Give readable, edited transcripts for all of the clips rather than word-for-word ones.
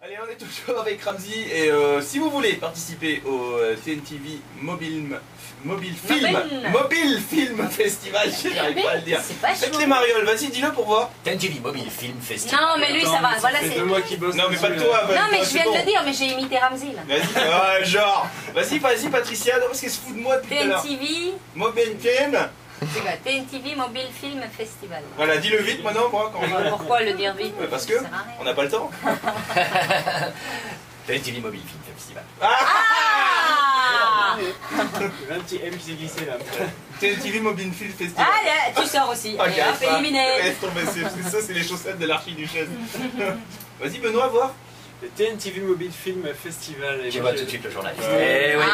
Allez, on est toujours avec Ramzy et si vous voulez participer au TNTV Mobile Film Festival, je n'arrive pas à le dire. Faites les marioles, vas-y, dis-le pour voir. TNTV Mobile Film Festival. Non, mais lui, ça va. Voilà, c'est de moi qui bosse. Non, mais pas de toi. Non, mais je viens de le dire, mais j'ai imité Ramzy là. Vas-y, genre. Vas-y, Patricia, non, parce qu'elle se fout de moi depuis tout à l'heure. TNTV. Mobile Film. C'est quoi, TNTV Mobile Film Festival. Voilà, dis-le vite maintenant, moi. Pourquoi le dire vite? Parce que on n'a pas le temps. TNTV Mobile Film Festival. Ah Un petit M qui s'est glissé là. TNTV Mobile Film Festival. Allez, tu sors aussi. Ok, Allez, hop, éliminé. Laisse tomber, ça c'est les chaussettes de l'archiduchesse. Vas-y Benoît, voir. Le TNTV Mobile Film Festival. Tu vois tout de suite le journaliste. Eh oui,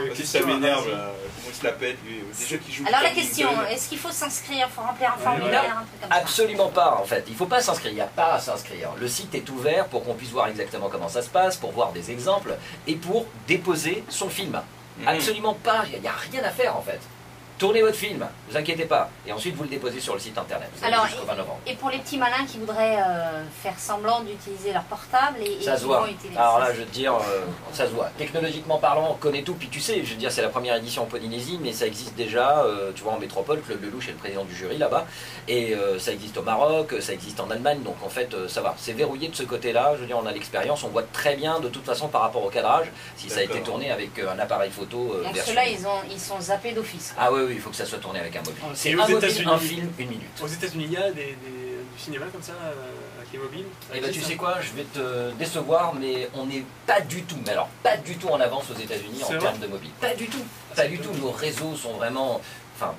oui. Ça m'énerve, comment il se la pète, lui. Des jeux qui jouent. Alors la question, est-ce qu'il faut s'inscrire, il faut remplir un formulaire, un truc comme ça? Absolument pas en fait, il ne faut pas s'inscrire, il n'y a pas à s'inscrire. Le site est ouvert pour qu'on puisse voir exactement comment ça se passe, pour voir des exemples et pour déposer son film. Absolument pas, il n'y a rien à faire en fait. Tournez votre film, ne vous inquiétez pas, et ensuite vous le déposez sur le site internet. Alors, jusqu'au 20 novembre. Et pour les petits malins qui voudraient faire semblant d'utiliser leur portable et Ça qui se voit. vont utiliser Alors ça. là, je veux te dire, ça se voit. Technologiquement parlant, on connaît tout. Puis tu sais, je veux dire, c'est la première édition en Polynésie, mais ça existe déjà, tu vois, en métropole. Claude Lelouch est le président du jury là-bas. Et ça existe au Maroc, ça existe en Allemagne. Donc en fait, ça va. C'est verrouillé de ce côté-là. Je veux dire, on a l'expérience. On voit très bien, de toute façon, par rapport au cadrage, si ça a été tourné avec un appareil photo. Donc version... ceux-là, ils sont zappés d'office. Ah oui, il faut que ça soit tourné avec un mobile. C'est un mobile, un film, 1 minute. Aux États-Unis, il y a du cinéma comme ça, avec les mobiles. Et bah tu sais quoi, je vais te décevoir, mais on n'est pas du tout, mais alors pas du tout en avance aux États-Unis en termes de mobile. Pas du tout, pas du tout. Nos réseaux sont vraiment, enfin,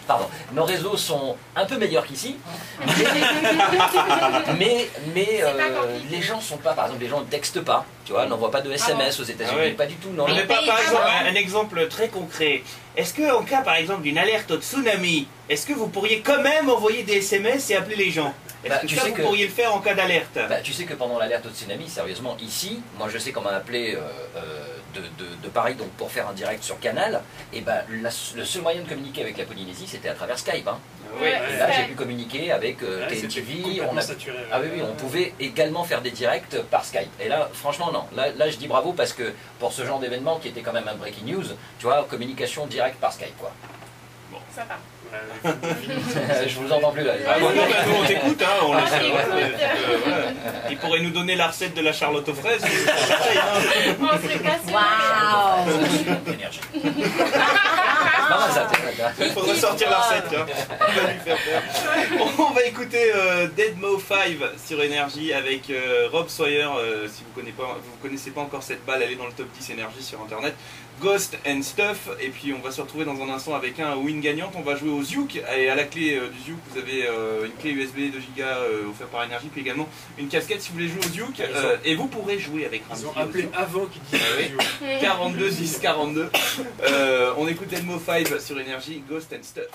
pardon, nos réseaux sont un peu meilleurs qu'ici, mais les gens sont pas, par exemple, les gens ne textent pas, tu vois, n'envoient pas de SMS aux États-Unis, pas du tout, non. Mais par exemple, un exemple très concret. Est-ce qu'en cas, par exemple, d'une alerte au tsunami, est-ce que vous pourriez quand même envoyer des SMS et appeler les gens? Est-ce que ça, vous pourriez le faire en cas d'alerte? Tu sais que pendant l'alerte au tsunami, sérieusement, ici, moi je sais qu'on m'a appelé de Paris donc pour faire un direct sur Canal, et le seul moyen de communiquer avec la Polynésie, c'était à travers Skype. Hein. Oui. Et là, j'ai pu communiquer avec TNTV. On pouvait également faire des directs par Skype. Et là, franchement, non. Là, je dis bravo parce que pour ce genre d'événement qui était quand même un breaking news, tu vois, communication directe par Skype, quoi. Bon, ça va. Je vous entends plus là. Ah bon, nous on t'écoute, hein, on le sait. Il pourrait nous donner la recette de la charlotte aux fraises. Pareil, hein. On serait cassé. Waouh. Énergie. Il faudrait sortir la recette, hein. On va lui faire peur. On va écouter Deadmo 5 sur Énergie avec Rob Sawyer. Si vous connaissez pas encore cette balle, elle est dans le top 10 Énergie sur internet. Ghost and Stuff, et puis on va se retrouver dans un instant avec un win gagnante. On va jouer au Ziouk, et à la clé du Ziouk vous avez une clé USB 2 Go offerte par Énergie, puis également une casquette si vous voulez jouer au Ziouk, et vous pourrez jouer avec Ramzy. Ils ont appelé avant qu'ils disent 42 10 42. On écoute Elmo 5 sur Énergie, Ghost and Stuff.